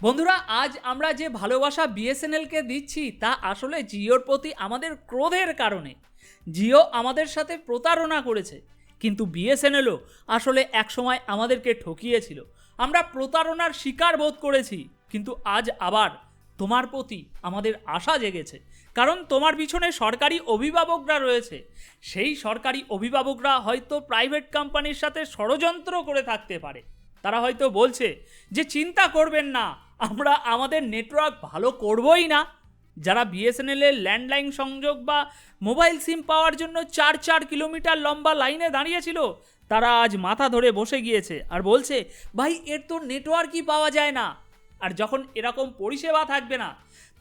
বন্ধুরা, আজ আমরা যে ভালোবাসা বিএসএনএলকে দিচ্ছি তা আসলে জিওর প্রতি আমাদের ক্রোধের কারণে। জিও আমাদের সাথে প্রতারণা করেছে, কিন্তু বিএসএনএলও আসলে একসময় আমাদেরকে ঠকিয়েছিল। আমরা প্রতারণার শিকার বোধ করেছি, কিন্তু আজ আবার তোমার প্রতি আমাদের আশা জেগেছে, কারণ তোমার পিছনে সরকারি অভিভাবকরা রয়েছে। সেই সরকারি অভিভাবকরা হয়তো প্রাইভেট কোম্পানির সাথে ষড়যন্ত্র করে থাকতে পারে। তারা হয়তো বলছে যে চিন্তা করবেন না, আমরা আমাদের নেটওয়ার্ক ভালো করবই না। যারা বিএসএনএল এর ল্যান্ডলাইন সংযোগ বা মোবাইল সিম পাওয়ার জন্য 4 কিলোমিটার লম্বা লাইনে দাঁড়িয়েছিল, তারা আজ মাথা ধরে বসে গিয়েছে আর বলছে, ভাই এর তো নেটওয়ার্কই পাওয়া যায় না। আর যখন এরকম পরিষেবা থাকবে না,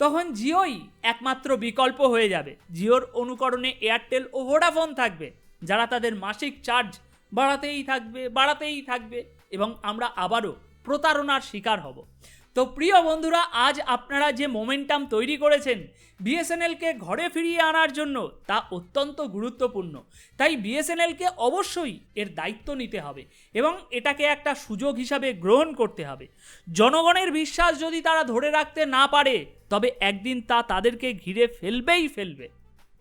তখন জিওই একমাত্র বিকল্প হয়ে যাবে। জিওর অনুকরণে এয়ারটেল ও ভোডাফোন থাকবে, যারা তাদের মাসিক চার্জ বাড়াতেই থাকবে এবং আমরা আবারও প্রতারণার শিকার হব। তো প্রিয় বন্ধুরা, আজ আপনারা যে মোমেন্টাম তৈরি করেছেন বিএসএনএলকে ঘরে ফিরিয়ে আনার জন্য, তা অত্যন্ত গুরুত্বপূর্ণ। তাই বিএসএনএলকে অবশ্যই এর দায়িত্ব নিতে হবে এবং এটাকে একটা সুযোগ হিসাবে গ্রহণ করতে হবে। জনগণের বিশ্বাস যদি তারা ধরে রাখতে না পারে, তবে একদিন তা তাদেরকে ঘিরে ফেলবে।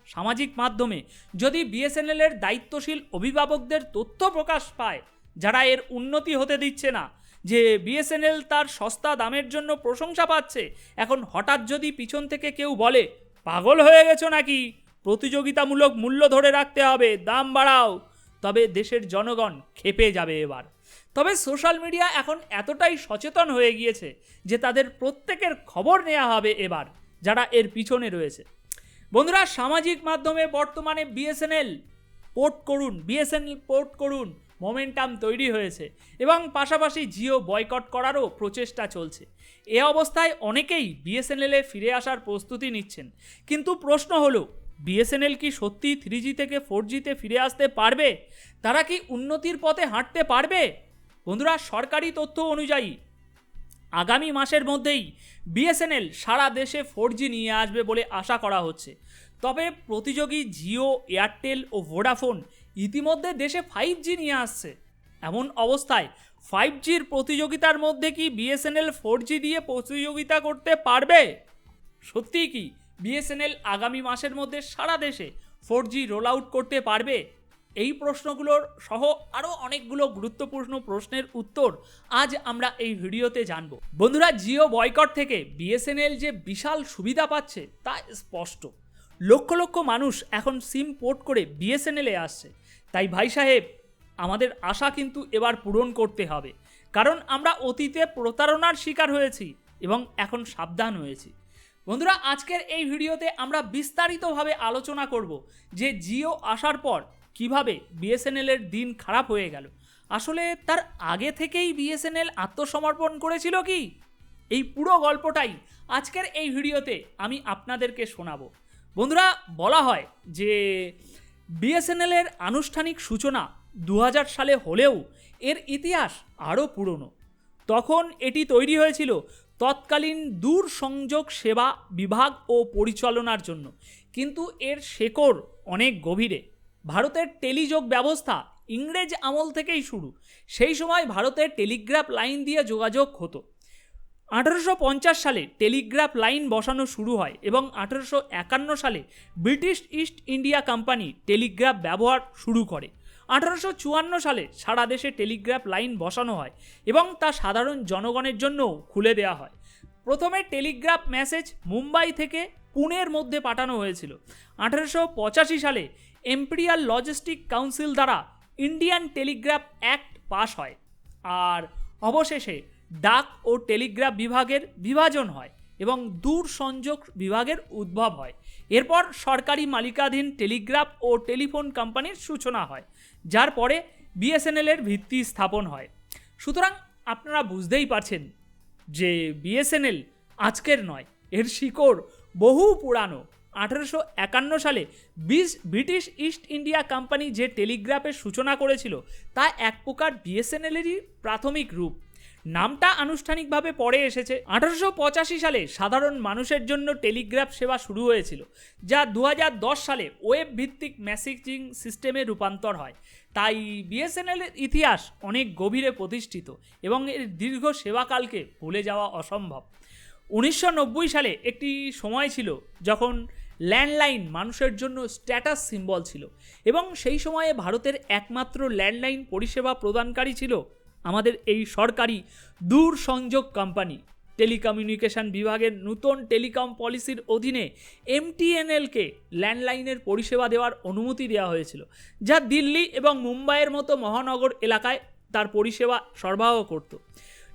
সামাজিক মাধ্যমে যদি বিএসএনএল এর দায়িত্বশীল অভিভাবকদের তথ্য প্রকাশ পায়, যারা এর উন্নতি হতে দিচ্ছে না, যে বিএসএনএল তার সস্তা দামের জন্য প্রশংসা পাচ্ছে, এখন হঠাৎ যদি পিছন থেকে কেউ বলে, পাগল হয়ে গেছো নাকি, প্রতিযোগিতামূলক মূল্য ধরে রাখতে হবে, দাম বাড়াও, তবে দেশের জনগণ ক্ষেপে যাবে এবার। তবে সোশ্যাল মিডিয়া এখন এতটাই সচেতন হয়ে গিয়েছে যে তাদের প্রত্যেকের খবর নেওয়া হবে এবার, যারা এর পিছনে রয়েছে। বন্ধুরা, সামাজিক মাধ্যমে বর্তমানে বিএসএনএল পোর্ট করুন মোমেন্টাম তৈরি হয়েছে এবং পাশাপাশি জিও বয়কট করারও প্রচেষ্টা চলছে। এ অবস্থায় অনেকেই বিএসএনএলে ফিরে আসার প্রস্তুতি নিচ্ছেন, কিন্তু প্রশ্ন হলো, বিএসএনএল কি সত্যি 3G থেকে 4Gতে ফিরে আসতে পারবে? তারা কি উন্নতির পথে হাঁটতে পারবে? বন্ধুরা, সরকারি তথ্য অনুযায়ী আগামী মাসের মধ্যেই বিএসএনএল সারা দেশে 4G নিয়ে আসবে বলে আশা করা হচ্ছে। তবে প্রতিযোগী জিও, এয়ারটেল ও ভোডাফোন ইতিমধ্যে দেশে 5G নিয়ে আসছে। এমন অবস্থায় 5Gর প্রতিযোগিতার মধ্যে কি বিএসএনএল 4G দিয়ে প্রতিযোগিতা করতে পারবে? সত্যিই কি বিএসএনএল আগামী মাসের মধ্যে সারা দেশে 4G রোল আউট করতে পারবে? এই প্রশ্নগুলোর সহ আরও অনেকগুলো গুরুত্বপূর্ণ প্রশ্নের উত্তর আজ আমরা এই ভিডিওতে জানব। বন্ধুরা, জিও বয়কট থেকে বিএসএনএল যে বিশাল সুবিধা পাচ্ছে তা স্পষ্ট। লক্ষ লক্ষ মানুষ এখন সিম পোর্ট করে বিএসএনএলে আসছে। তাই ভাই সাহেব, আমাদের আশা কিন্তু এবার পূরণ করতে হবে, কারণ আমরা অতীতে প্রতারণার শিকার হয়েছি এবং এখন সাবধান হয়েছি। বন্ধুরা, আজকের এই ভিডিওতে আমরা বিস্তারিতভাবে আলোচনা করব যে জিও আসার পর কিভাবে বিএসএনএল এর দিন খারাপ হয়ে গেল। আসলে তার আগে থেকেই বিএসএনএল আত্মসমর্পণ করেছিল কি? এই পুরো গল্পটাই আজকের এই ভিডিওতে আমি আপনাদেরকে শোনাবো। বন্ধুরা, বলা হয় যে বিএসএনএল এর আনুষ্ঠানিক সূচনা 2000 সালে হলেও এর ইতিহাস আরও পুরনো। তখন এটি তৈরি হয়েছিল তৎকালীন দূর সংযোগ সেবা বিভাগ ও পরিচালনার জন্য, কিন্তু এর শেকড় অনেক গভীরে। ভারতের টেলিযোগ ব্যবস্থা ইংরেজ আমল থেকেই শুরু। সেই সময় ভারতে টেলিগ্রাফ লাইন দিয়ে যোগাযোগ হতো। 1850 সালে টেলিগ্রাফ লাইন বসানো শুরু হয় এবং 1851 সালে British east India company Telegraph ব্যবহার শুরু করে। 1854 সালে সারা দেশে টেলিগ্রাফ লাইন বসানো হয় এবং তা সাধারণ জনগণের জন্য খুলে দেওয়া হয়। প্রথমে টেলিগ্রাফ মেসেজ মুম্বাই থেকে পুনের মধ্যে পাঠানো হয়েছিল। 1885 সালে এম্পেরিয়াল লজিস্টিক কাউন্সিল দ্বারা ইন্ডিয়ান টেলিগ্রাফ অ্যাক্ট পাস হয়, আর অবশেষে ডাক ও টেলিগ্রাফ বিভাগের বিভাজন হয় এবং দূর সংযোগ বিভাগের উদ্ভব হয়। এরপর সরকারি মালিকাধীন টেলিগ্রাফ ও টেলিফোন কোম্পানির সূচনা হয়, যার পরে বিএসএনএল এর ভিত্তি স্থাপন হয়। সুতরাং আপনারা বুঝতেই পারছেন যে বিএসএনএল আজকের নয়, এর শিকড় বহু পুরানো। 1851 সালে ব্রিটিশ ইস্ট ইন্ডিয়া কোম্পানি যে টেলিগ্রাফের সূচনা করেছিল তা এক প্রকার বিএসএনএলেরই প্রাথমিক রূপ। নামটা আনুষ্ঠানিকভাবে পরে এসেছে। 1885 সালে সাধারণ মানুষের জন্য টেলিগ্রাফ সেবা শুরু হয়েছিল, যা 2010 সালে ওয়েব ভিত্তিক মেসেজিং সিস্টেমে রূপান্তর হয়। তাই বিএসএনএলের ইতিহাস অনেক গভীরে প্রতিষ্ঠিত এবং এর দীর্ঘ সেবাকালকে ভুলে যাওয়া অসম্ভব। 1990 সালে একটি সময় ছিল যখন ল্যান্ডলাইন মানুষের জন্য স্ট্যাটাস সিম্বল ছিল, এবং সেই সময়ে ভারতের একমাত্র ল্যান্ডলাইন পরিষেবা প্রদানকারী ছিল আমাদের এই সরকারি দূরসংযোগ কোম্পানি। টেলিকমিউনিকেশন বিভাগের নতুন টেলিকম পলিসির অধীনে এমটিএনএলকে ল্যান্ডলাইনের পরিষেবা দেওয়ার অনুমতি দেওয়া হয়েছিল, যা দিল্লি এবং মুম্বাইয়ের মতো মহানগর এলাকায় তার পরিষেবা সরবরাহ করত।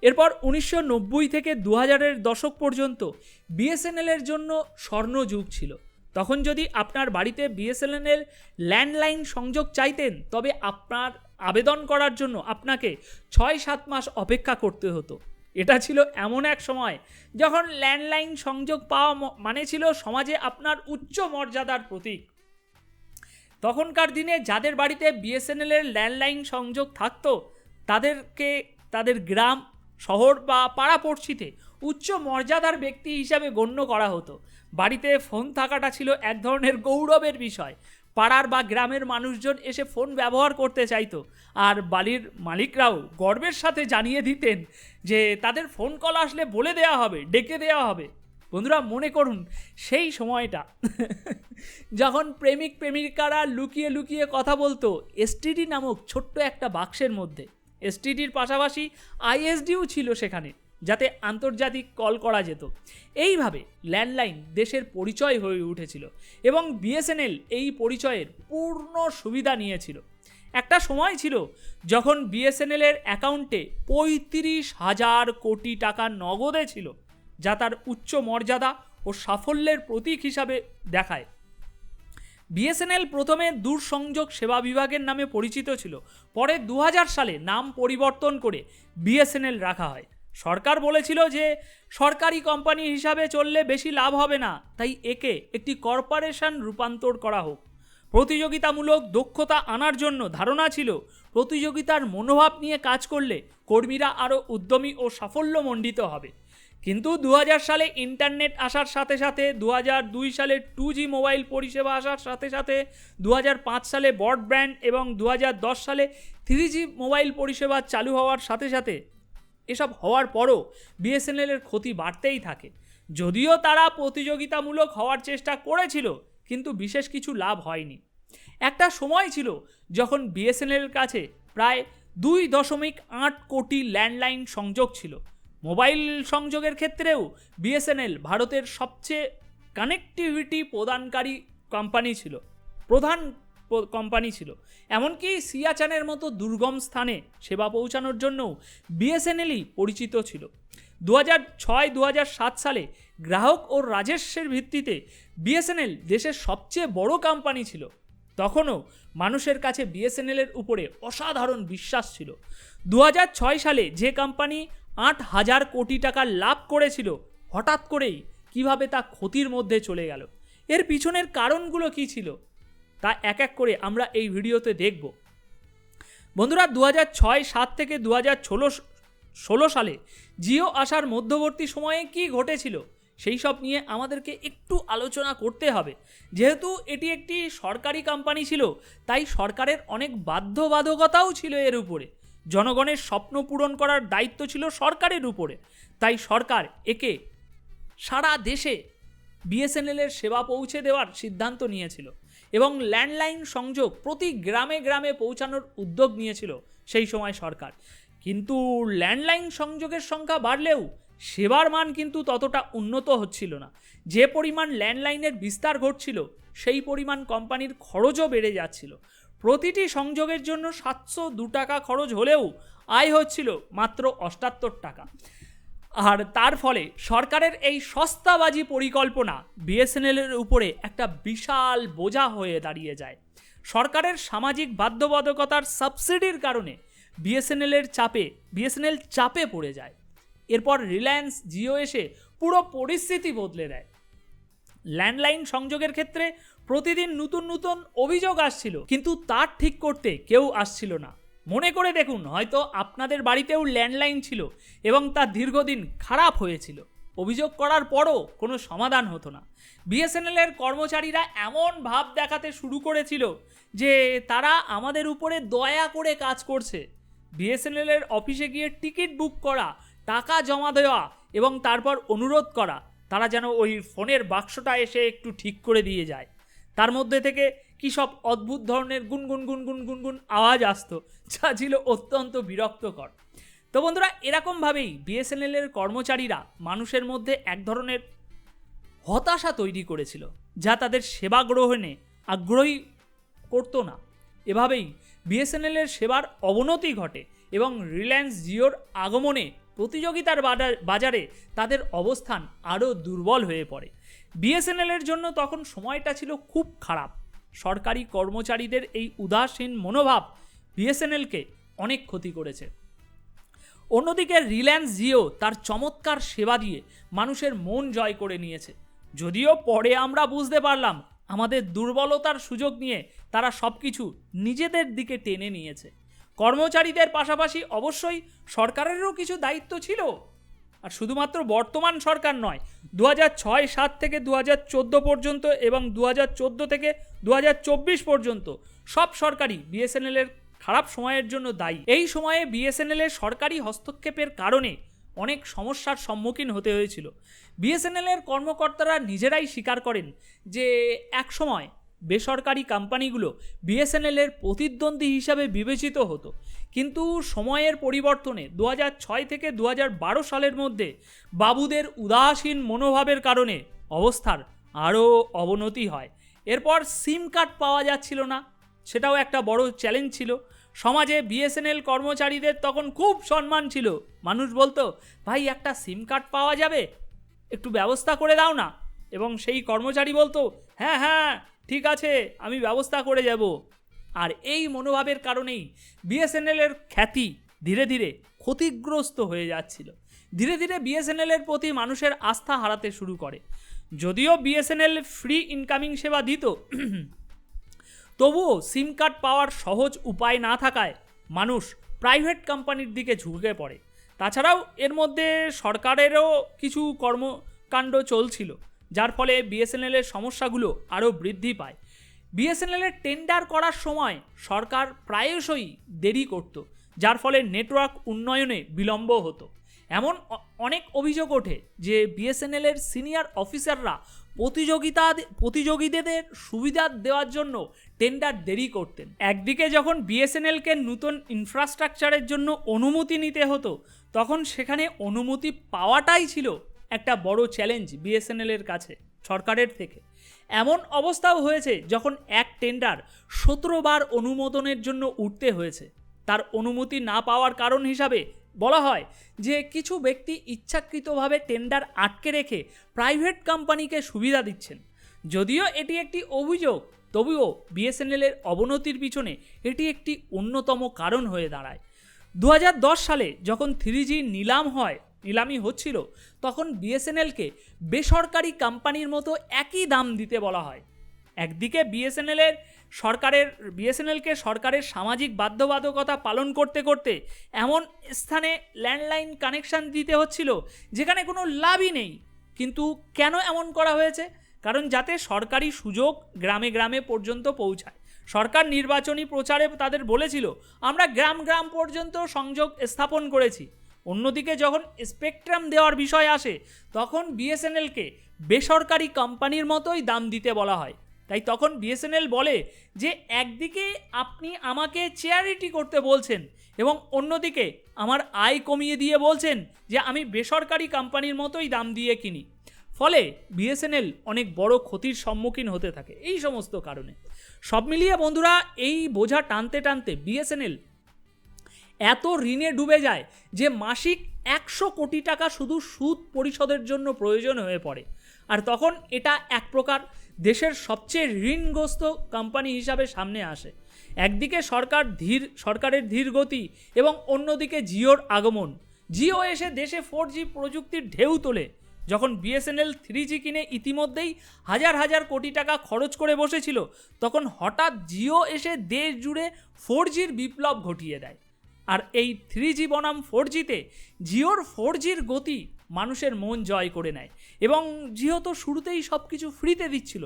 এরপর 1990 থেকে 2000-এর দশক পর্যন্ত বিএসএনএলের জন্য স্বর্ণযুগ ছিল। তখন যদি আপনার বাড়িতে বিএসএনএল ল্যান্ডলাইন সংযোগ চাইতেন, তবে আপনার আবেদন করার জন্য আপনাকে 6-7 মাস অপেক্ষা করতে হতো। এটা ছিল এমন এক সময় যখন ল্যান্ডলাইন সংযোগ পাওয়া মানে ছিল সমাজে আপনার উচ্চ মর্যাদার প্রতীক। তখনকার দিনে যাদের বাড়িতে বিএসএনএলের ল্যান্ডলাইন সংযোগ থাকতো তাদেরকে তাদের গ্রাম, শহর বা পাড়াপড়শিতে উচ্চ মর্যাদার ব্যক্তি হিসাবে গণ্য করা হতো। বাড়িতে ফোন থাকাটা ছিল এক ধরনের গৌরবের বিষয়। পাড়ার বা গ্রামের মানুষজন এসে ফোন ব্যবহার করতে চাইতো, আর বাড়ির মালিকরাও গর্বের সাথে জানিয়ে দিতেন যে তাদের ফোন কল আসলে বলে দেওয়া হবে, ডেকে দেওয়া হবে। বন্ধুরা, মনে করুন সেই সময়টা যখন প্রেমিক প্রেমিকারা লুকিয়ে লুকিয়ে কথা বলতো এসটিডি নামক ছোট্ট একটা বাক্সের মধ্যে। এসটিডির পাশাপাশি আইএসডিও ছিল সেখানে, যাতে আন্তর্জাতিক কল করা যেত। এইভাবে ল্যান্ডলাইন দেশের পরিচয় হয়ে উঠেছিল এবং বিএসএনএল এই পরিচয়ের পূর্ণ সুবিধা নিয়েছিল। একটা সময় ছিল যখন বিএসএনএলের অ্যাকাউন্টে 35,000 কোটি টাকা নগদে ছিল, যা তার উচ্চ মর্যাদা ও সাফল্যের প্রতীক হিসাবে দেখায়। বিএসএনএল প্রথমে দূরসংযোগ সেবা বিভাগের নামে পরিচিত ছিল, পরে 2000 সালে নাম পরিবর্তন করে বিএসএনএল রাখা হয়। সরকার বলেছিল যে সরকারি কোম্পানি হিসাবে চললে বেশি লাভ হবে না, তাই একে একটি কর্পোরেশন রূপান্তর করা হোক। প্রতিযোগিতামূলক দক্ষতা আনার জন্য ধারণা ছিল প্রতিযোগিতার মনোভাব নিয়ে কাজ করলে কর্মীরা আরও উদ্যমী ও সাফল্যমণ্ডিত হবে। কিন্তু 2000 সালে ইন্টারনেট আসার সাথে সাথে, 2002 সালে 2G মোবাইল পরিষেবা আসার সাথে সাথে, 2005 সালে ব্রডব্যান্ড এবং 2010 সালে 3G মোবাইল পরিষেবা চালু হওয়ার সাথে সাথে, এসব হওয়ার পরও বিএসএনএলের ক্ষতি বাড়তেই থাকে। যদিও তারা প্রতিযোগিতামূলক হওয়ার চেষ্টা করেছিল, কিন্তু বিশেষ কিছু লাভ হয়নি। একটা সময় ছিল যখন বিএসএনএলের কাছে প্রায় 2.8 কোটি ল্যান্ডলাইন সংযোগ ছিল। মোবাইল সংযোগের ক্ষেত্রেও বিএসএনএল ভারতের সবচেয়ে কানেক্টিভিটি প্রদানকারী প্রধান কোম্পানি ছিল। এমনকি সিয়াচানের মতো দুর্গম স্থানে সেবা পৌঁছানোর জন্যও বিএসএনএলই পরিচিত ছিল। 2006-2007 সালে গ্রাহক ও রাজস্বের ভিত্তিতে বিএসএনএল দেশের সবচেয়ে বড় কোম্পানি ছিল। তখনও মানুষের কাছে বিএসএনএলের উপরে অসাধারণ বিশ্বাস ছিল। 2006 সালে যে কোম্পানি 8,000 কোটি টাকা লাভ করেছিল, হঠাৎ করেই কিভাবে তা ক্ষতির মধ্যে চলে গেল? এর পিছনের কারণগুলো কী ছিল তা এক এক করে আমরা এই ভিডিওতে দেখব। বন্ধুরা, 2006-07 থেকে 2016 সালে জিও আসার মধ্যবর্তী সময়ে কি ঘটেছিল সেই সব নিয়ে আমাদেরকে একটু আলোচনা করতে হবে। যেহেতু এটি একটি সরকারি কোম্পানি ছিল, তাই সরকারের অনেক বাধ্যবাধকতাও ছিল এর উপরে। জনগণের স্বপ্ন পূরণ করার দায়িত্ব ছিল সরকারের উপরে। তাই সরকার একে সারা দেশে বিএসএনএলের সেবা পৌঁছে দেওয়ার সিদ্ধান্ত নিয়েছিল এবং ল্যান্ডলাইন সংযোগ প্রতি গ্রামে গ্রামে পৌঁছানোর উদ্যোগ নিয়েছিল সেই সময় সরকার। কিন্তু ল্যান্ডলাইন সংযোগের সংখ্যা বাড়লেও সেবার মান কিন্তু ততটা উন্নত হচ্ছিল না। যে পরিমাণ ল্যান্ডলাইনের বিস্তার ঘটছিল, সেই পরিমাণ কোম্পানির খরচও বেড়ে যাচ্ছিল। প্রতিটি সংযোগের জন্য 702 টাকা খরচ হলেও আয় হচ্ছিল মাত্র 78 টাকা। আর তার ফলে সরকারের এই সস্তাবাজি পরিকল্পনা বিএসএনএলের উপরে একটা বিশাল বোঝা হয়ে দাঁড়িয়ে যায়। সরকারের সামাজিক বাধ্যবাধকতার সাবসিডির কারণে বিএসএনএল চাপে পড়ে যায়। এরপর রিলায়েন্স জিও এসে পুরো পরিস্থিতি বদলে দেয়। ল্যান্ডলাইন সংযোগের ক্ষেত্রে প্রতিদিন নতুন নতুন অভিযোগ আসছিল, কিন্তু তার ঠিক করতে কেউ আসছিল না। মনে করে দেখুন, হয়তো আপনাদের বাড়িতেও ল্যান্ডলাইন ছিল এবং তা দীর্ঘদিন খারাপ হয়েছিল। অভিযোগ করার পরও কোনো সমাধান হতো না। বিএসএনএলের কর্মচারীরা এমন ভাব দেখাতে শুরু করেছিল যে তারা আমাদের উপরে দয়া করে কাজ করছে। বিএসএনএলের অফিসে গিয়ে টিকিট বুক করা, টাকা জমা দেওয়া এবং তারপর অনুরোধ করা তারা যেন ওই ফোনের বাক্সটা এসে একটু ঠিক করে দিয়ে যায়। তার মধ্যে থেকে কী সব অদ্ভুত ধরনের গুনগুন গুনগুন গুনগুন আওয়াজ আসতো, যা ছিল অত্যন্ত বিরক্তকর। তো বন্ধুরা, এরকমভাবেই বিএসএনএলের কর্মচারীরা মানুষের মধ্যে এক ধরনের হতাশা তৈরি করেছিল, যা তাদের সেবা গ্রহণে আগ্রহী করতো না। এভাবেই বিএসএনএলের সেবার অবনতি ঘটে এবং রিলায়েন্স জিওর আগমনে প্রতিযোগিতার বাজারে তাদের অবস্থান আরও দুর্বল হয়ে পড়ে। বিএসএনএলের জন্য তখন সময়টা ছিল খুব খারাপ। সরকারি কর্মচারীদের এই উদাসীন মনোভাব বিএসএনএলকে অনেক ক্ষতি করেছে। অন্যদিকে রিলায়েন্স জিও তার চমৎকার সেবা দিয়ে মানুষের মন জয় করে নিয়েছে। যদিও পরে আমরা বুঝতে পারলাম আমাদের দুর্বলতার সুযোগ নিয়ে তারা সব কিছু নিজেদের দিকে টেনে নিয়েছে। কর্মচারীদের পাশাপাশি অবশ্যই সরকারেরও কিছু দায়িত্ব ছিল। আর শুধুমাত্র বর্তমান সরকার নয়, 2006-07 থেকে 2014 পর্যন্ত এবং 2014 থেকে 2024 পর্যন্ত সব সরকারই বিএসএনএলের খারাপ সময়ের জন্য দায়ী। এই সময়ে বিএসএনএলের সরকারি হস্তক্ষেপের কারণে অনেক সমস্যার সম্মুখীন হতে হয়েছিল। বিএসএনএলের কর্মকর্তারা নিজেরাই স্বীকার করেন যে একসময় বেসরকারি কোম্পানিগুলো বিএসএনএলের প্রতিদ্বন্দ্বী হিসাবে বিবেচিত হতো, কিন্তু সময়ের পরিবর্তনে 2006 থেকে 2012 সালের মধ্যে বাবুদের উদাসীন মনোভাবের কারণে অবস্থার আরও অবনতি হয়। এরপর সিম কার্ড পাওয়া যাচ্ছিল না, সেটাও একটা বড় চ্যালেঞ্জ ছিল। সমাজে বিএসএনএল কর্মচারীদের তখন খুব সম্মান ছিল। মানুষ বলতো, ভাই একটা সিম কার্ড পাওয়া যাবে, একটু ব্যবস্থা করে দাও না। এবং সেই কর্মচারী বলতো, হ্যাঁ হ্যাঁ ঠিক আছে, আমি ব্যবস্থা করে যাব। আর এই মনোভাবের কারণেই বিএসএনএলের খ্যাতি ধীরে ধীরে ক্ষতিগ্রস্ত হয়ে যাচ্ছিল। ধীরে ধীরে বিএসএনএলের প্রতি মানুষের আস্থা হারাতে শুরু করে। যদিও বিএসএনএল ফ্রি ইনকামিং সেবা দিত, তবুও সিম কার্ড পাওয়ার সহজ উপায় না থাকায় মানুষ প্রাইভেট কোম্পানির দিকে ঝুঁকে পড়ে। তাছাড়াও এর মধ্যে সরকারেরও কিছু কর্মকাণ্ড চলছিল, যার ফলে বিএসএনএলের সমস্যাগুলো আরও বৃদ্ধি পায়। বিএসএনএলের টেন্ডার করার সময় সরকার প্রায়শই দেরি করত, যার ফলে নেটওয়ার্ক উন্নয়নে বিলম্ব হতো। এমন অনেক অভিযোগ ওঠে যে বিএসএনএলের সিনিয়র অফিসাররা প্রতিযোগীদের সুবিধা দেওয়ার জন্য টেন্ডার দেরি করতেন। একদিকে যখন বিএসএনএলকে নতুন ইনফ্রাস্ট্রাকচারের জন্য অনুমতি নিতে হতো, তখন সেখানে অনুমতি পাওয়াটাই ছিল একটা বড় চ্যালেঞ্জ বিএসএনএলের কাছে সরকারের থেকে। এমন অবস্থাও হয়েছে যখন এক টেন্ডার 17 বার অনুমোদনের জন্য উঠতে হয়েছে। তার অনুমতি না পাওয়ার কারণ হিসাবে বলা হয় যে কিছু ব্যক্তি ইচ্ছাকৃতভাবে টেন্ডার আটকে রেখে প্রাইভেট কোম্পানিকে সুবিধা দিচ্ছেন। যদিও এটি একটি অভিযোগ, তবুও বিএসএনএলের অবনতির পিছনে এটি একটি অন্যতম কারণ হয়ে দাঁড়ায়। 2010 সালে যখন 3G নিলামি হচ্ছিল, তখন বিএসএনএলকে বেসরকারি কোম্পানির মতো একই দাম দিতে বলা হয়। একদিকে বিএসএনএলকে সরকারের সামাজিক বাধ্যবাধকতা পালন করতে করতে এমন স্থানে ল্যান্ডলাইন কানেকশন দিতে হচ্ছিল যেখানে কোনো লাভই নেই। কিন্তু কেন এমন করা হয়েছে? কারণ যাতে সরকারি সুযোগ গ্রামে গ্রামে পর্যন্ত পৌঁছায়। সরকার নির্বাচনী প্রচারে তাদের বলেছিল, আমরা গ্রাম গ্রাম পর্যন্ত সংযোগ স্থাপন করেছি। অন্যদিকে যখন স্পেকট্রাম দেওয়ার বিষয় আসে, তখন বিএসএনএলকে বেসরকারি কোম্পানির মতোই দাম দিতে বলা হয়। তাই তখন বিএসএনএল বলে যে একদিকে আপনি আমাকে চ্যারিটি করতে বলছেন এবং অন্যদিকে আমার আয় কমিয়ে দিয়ে বলছেন যে আমি বেসরকারি কোম্পানির মতোই দাম দিয়ে কিনি। ফলে বিএসএনএল অনেক বড় ক্ষতির সম্মুখীন হতে থাকে এই সমস্ত কারণে। সব মিলিয়ে বন্ধুরা, এই বোঝা টানতে টানতে বিএসএনএল এত ঋণে ডুবে যায় যে মাসিক 100 কোটি টাকা শুধু সুদ পরিশোধের জন্য প্রয়োজন হয়ে পড়ে। আর তখন এটা এক প্রকার দেশের সবচেয়ে ঋণগ্রস্ত কোম্পানি হিসাবে সামনে আসে। একদিকে সরকারের ধীর গতি এবং অন্যদিকে জিওর আগমন। জিও এসে দেশে 4G প্রযুক্তির ঢেউ তোলে। যখন বিএসএনএল 3G কিনে ইতিমধ্যেই হাজার হাজার কোটি টাকা খরচ করে বসেছিল, তখন হঠাৎ জিও এসে দেশ জুড়ে 4Gর বিপ্লব ঘটিয়ে দেয়। আর এই 3G বনাম 4Gতে জিওর 4Gর গতি মানুষের মন জয় করে নেয়। এবং জিও তো শুরুতেই সব কিছু ফ্রিতে দিচ্ছিল,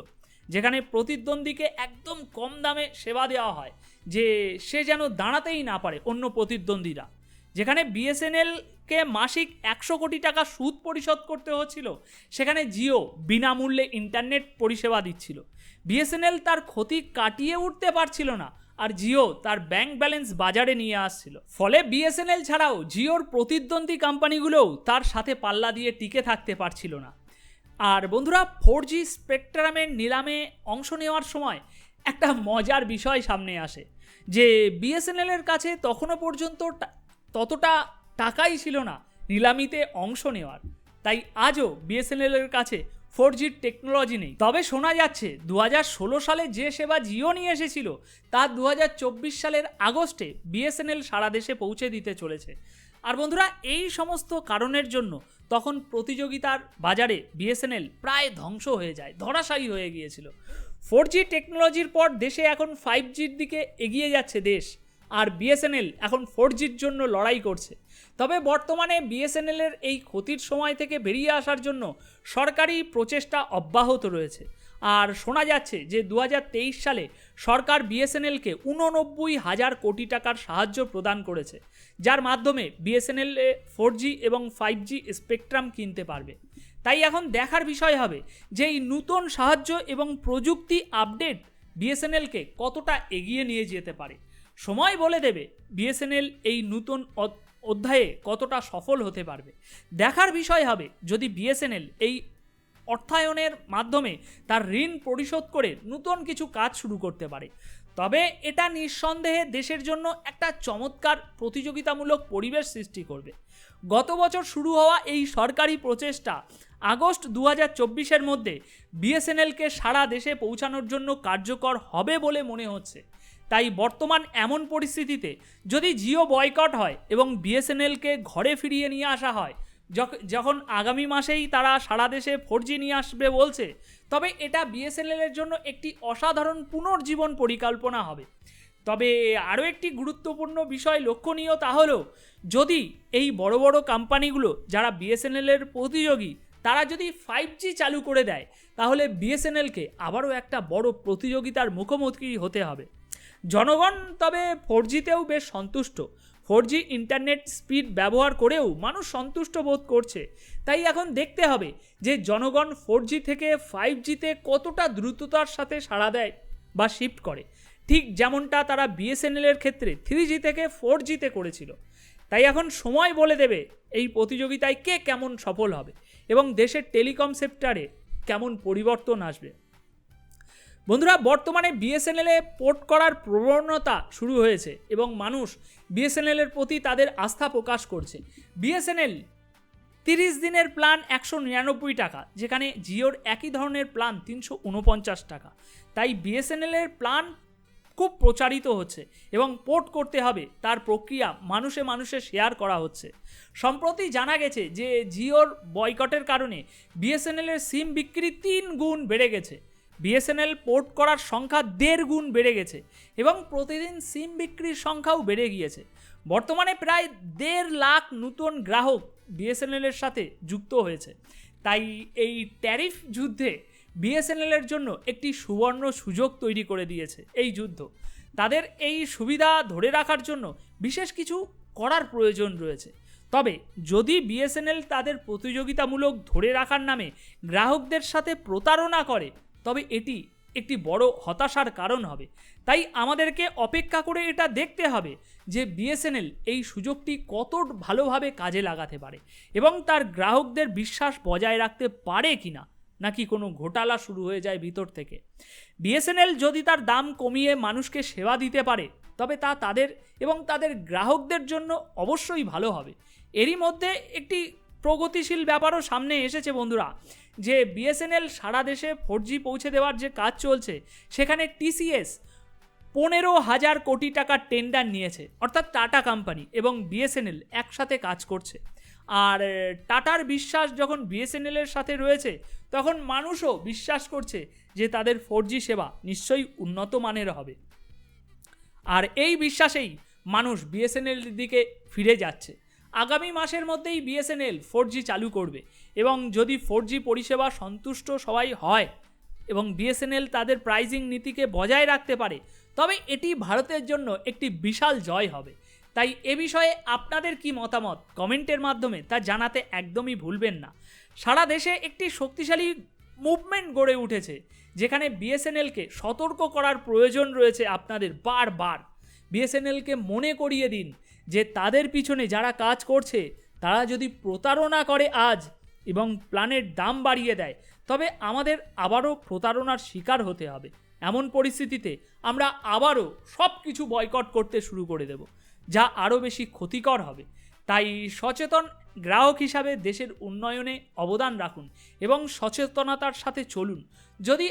যেখানে প্রতিদ্বন্দ্বীকে একদম কম দামে সেবা দেওয়া হয় যে সে যেন দাঁড়াতেই না পারে অন্য প্রতিদ্বন্দ্বীরা। যেখানে বিএসএনএলকে মাসিক 100 কোটি টাকা সুদ পরিশোধ করতে হচ্ছিল, সেখানে জিও বিনামূল্যে ইন্টারনেট পরিষেবা দিচ্ছিল। বিএসএনএল তার ক্ষতি কাটিয়ে উঠতে পারছিল না, আর জিও তার ব্যাংক ব্যালেন্স বাজারে নিয়ে আসছিল। ফলে বিএসএনএল ছাড়াও জিওর প্রতিদ্বন্দ্বী কোম্পানিগুলোও তার সাথে পাল্লা দিয়ে টিকে থাকতে পারছিল না। আর বন্ধুরা, 4G স্পেকট্রামের নিলামে অংশ নেওয়ার সময় একটা মজার বিষয় সামনে আসে যে বিএসএনএলের কাছে তখনও পর্যন্ত ততটা টাকাই ছিল না নিলামিতে অংশ নেওয়ার। তাই আজও বিএসএনএলের কাছে 4G টেকনোলজি নেই। তবে শোনা যাচ্ছে 2016 সালে যে সেবা জিও নিয়ে এসেছিল তা 2024 সালের আগস্টে বিএসএনএল সারা দেশে পৌঁছে দিতে চলেছে। আর বন্ধুরা, এই সমস্ত কারণের জন্য তখন প্রতিযোগিতার বাজারে বিএসএনএল প্রায় ধ্বংস হয়ে যায়, ধরাশায়ী হয়ে গিয়েছিল। 4G টেকনোলজির পর দেশে এখন 5Gর দিকে এগিয়ে যাচ্ছে দেশ, আর বিএসএনএল এখন 4Gর জন্য লড়াই করছে। তবে বর্তমানে বিএসএনএলের এই ক্ষতির সময় থেকে বেরিয়ে আসার জন্য সরকারি প্রচেষ্টা অব্যাহত রয়েছে। আর শোনা যাচ্ছে যে 2023 সালে সরকার বিএসএনএলকে 89,000 কোটি টাকার সাহায্য প্রদান করেছে, যার মাধ্যমে বিএসএনএল 4G এবং 5G স্পেকট্রাম কিনতে পারবে। তাই এখন দেখার বিষয় হবে যে এই নতুন সাহায্য এবং প্রযুক্তি আপডেট বিএসএনএলকে কতটা এগিয়ে নিয়ে যেতে পারে। সময় বলে দেবে বিএসএনএল এই নতুন অধ্যায়ে কতটা সফল হতে পারবে। দেখার বিষয় হবে যদি বিএসএনএল এই অর্থায়নের মাধ্যমে তার ঋণ পরিশোধ করে নতুন কিছু কাজ শুরু করতে পারে। তবে এটা নিঃসন্দেহে দেশের জন্য একটা চমৎকার প্রতিযোগিতামূলক পরিবেশ সৃষ্টি করবে। গত বছর শুরু হওয়া এই সরকারি প্রচেষ্টা আগস্ট 2024-এর মধ্যে বিএসএনএলকে সারা দেশে পৌঁছানোর জন্য কার্যকর হবে বলে মনে হচ্ছে। তাই বর্তমান এমন পরিস্থিতিতে যদি জিও বয়কট হয় এবং বিএসএনএলকে ঘরে ফিরিয়ে নিয়ে আসা হয়, যখন আগামী মাসেই তারা সারা দেশে 4G নিয়ে আসবে বলছে, তবে এটা বিএসএনএলের জন্য একটি অসাধারণ পুনর্জীবন পরিকল্পনা হবে। তবে আরও একটি গুরুত্বপূর্ণ বিষয় লক্ষণীয়, তা হলো যদি এই বড় বড় কোম্পানিগুলো যারা বিএসএনএলের প্রতিযোগী তারা যদি 5G চালু করে দেয়, তাহলে বিএসএনএলকে আবারও একটা বড় প্রতিযোগিতার মুখোমুখি হতে হবে। জনগণ তবে 4Gতেও বেশ সন্তুষ্ট। 4G ইন্টারনেট স্পিড ব্যবহার করেও মানুষ সন্তুষ্ট বোধ করছে। তাই এখন দেখতে হবে যে জনগণ 4G থেকে 5Gতে কতটা দ্রুততার সাথে সাড়া দেয় বা শিফট করে, ঠিক যেমনটা তারা বিএসএনএলের ক্ষেত্রে 3G থেকে 4Gতে করেছিল। তাই এখন সময় বলে দেবে এই প্রতিযোগিতায় কে কেমন সফল হবে এবং দেশের টেলিকম সেক্টরে কেমন পরিবর্তন আসবে। বন্ধুরা, বর্তমানে বিএসএনএলে পোর্ট করার প্রবণতা শুরু হয়েছে এবং মানুষ বিএসএনএলের প্রতি তাদের আস্থা প্রকাশ করছে। বিএসএনএল 30 দিনের প্ল্যান 199 টাকা, যেখানে জিওর একই ধরনের প্ল্যান 349 টাকা। তাই বিএসএনএলের প্ল্যান খুব প্রচারিত হচ্ছে এবং পোর্ট করতে হবে তার প্রক্রিয়া মানুষে মানুষে শেয়ার করা হচ্ছে। সম্প্রতি জানা গেছে যে জিওর বয়কটের কারণে বিএসএনএলের সিম বিক্রি 3 গুণ বেড়ে গেছে। বিএসএনএল পোর্ট করার সংখ্যা 1.5 গুণ বেড়ে গেছে এবং প্রতিদিন সিম বিক্রির সংখ্যাও বেড়ে গিয়েছে। বর্তমানে প্রায় 1.5 লাখ নতুন গ্রাহক বিএসএনএলের সাথে যুক্ত হয়েছে। তাই এই ট্যারিফ যুদ্ধে বিএসএনএলের জন্য একটি সুবর্ণ সুযোগ তৈরি করে দিয়েছে এই যুদ্ধ। তাদের এই সুবিধা ধরে রাখার জন্য বিশেষ কিছু করার প্রয়োজন রয়েছে। তবে যদি বিএসএনএল তাদের প্রতিযোগিতামূলক ধরে রাখার নামে গ্রাহকদের সাথে প্রতারণা করে, তবে এটি একটি বড় হতাশার কারণ হবে। তাই আমাদেরকে অপেক্ষা করে এটা দেখতে হবে যে বিএসএনএল এই সুযোগটি কত ভালোভাবে কাজে লাগাতে পারে এবং তার গ্রাহকদের বিশ্বাস বজায় রাখতে পারে কিনা, নাকি কোনো ঘোটালা শুরু হয়ে যায় ভিতর থেকে। বিএসএনএল যদি তার দাম কমিয়ে মানুষকে সেবা দিতে পারে, তবে তা তাদের এবং তাদের গ্রাহকদের জন্য অবশ্যই ভালো হবে। এরই মধ্যে একটি প্রগতিশীল ব্যাপারও সামনে এসেছে বন্ধুরা, যে বিএসএনএল সারা দেশে 4G পৌঁছে দেওয়ার যে কাজ চলছে, সেখানে টিসিএস 15,000 কোটি টাকার টেন্ডার নিয়েছে, অর্থাৎ টাটা কোম্পানি এবং বিএসএনএল একসাথে কাজ করছে। আর টাটার বিশ্বাস যখন বিএসএনএলের সাথে রয়েছে, তখন মানুষও বিশ্বাস করছে যে তাদের 4G সেবা নিশ্চয়ই উন্নত মানের হবে। আর এই বিশ্বাসেই মানুষ বিএসএনএল দিকে ফিরে যাচ্ছে। আগামী মাসের মধ্যেই বিএসএনএল 4G চালু করবে, এবং যদি 4G পরিষেবা সন্তুষ্ট সবাই হয় এবং বিএসএনএল তাদের প্রাইজিং নীতিকে বজায় রাখতে পারে, তবে এটি ভারতের জন্য একটি বিশাল জয় হবে। তাই এ বিষয়ে আপনাদের কি মতামত কমেন্টের মাধ্যমে তা জানাতে একদমই ভুলবেন না। সারা দেশে একটি শক্তিশালী মুভমেন্ট গড়ে উঠেছে, যেখানে বিএসএনএলকে সতর্ক করার প্রয়োজন রয়েছে আপনাদের বারবার। বিএসএনএলকে মনে করিয়ে দিন যে তাদের পিছনে যারা কাজ করছে তারা যদি প্রতারণা করে আজ এবং প্ল্যানের দাম বাড়িয়ে দেয়, তবে আমাদের আবারও প্রতারণার শিকার হতে হবে। এমন পরিস্থিতিতে আমরা আবারও সব কিছু বয়কট করতে শুরু করে দেব, যা আরও বেশি ক্ষতিকর হবে। তাই সচেতন গ্রাহক হিসাবে দেশের উন্নয়নে অবদান রাখুন এবং সচেতনতার সাথে চলুন। যদি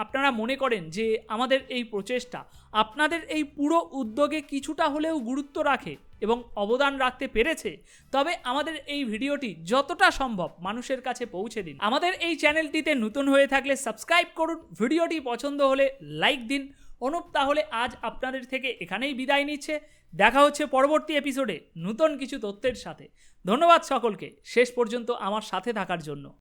আপনারা মনে করেন যে আমাদের এই প্রচেষ্টা আপনাদের এই পুরো উদ্যোগে কিছুটা হলেও গুরুত্ব রাখে এবং অবদান রাখতে পেরেছে, তবে আমাদের এই ভিডিওটি যতটা সম্ভব মানুষের কাছে পৌঁছে দিন। আমাদের এই চ্যানেলটিতে নতুন হয়ে থাকলে সাবস্ক্রাইব করুন, ভিডিওটি পছন্দ হলে লাইক দিন। অনুপ তাহলে আজ আপনাদের থেকে এখানেই বিদায় নিচ্ছে। দেখা হচ্ছে পরবর্তী এপিসোডে নতুন কিছু তথ্যের সাথে। ধন্যবাদ সকলকে শেষ পর্যন্ত আমার সাথে থাকার জন্য।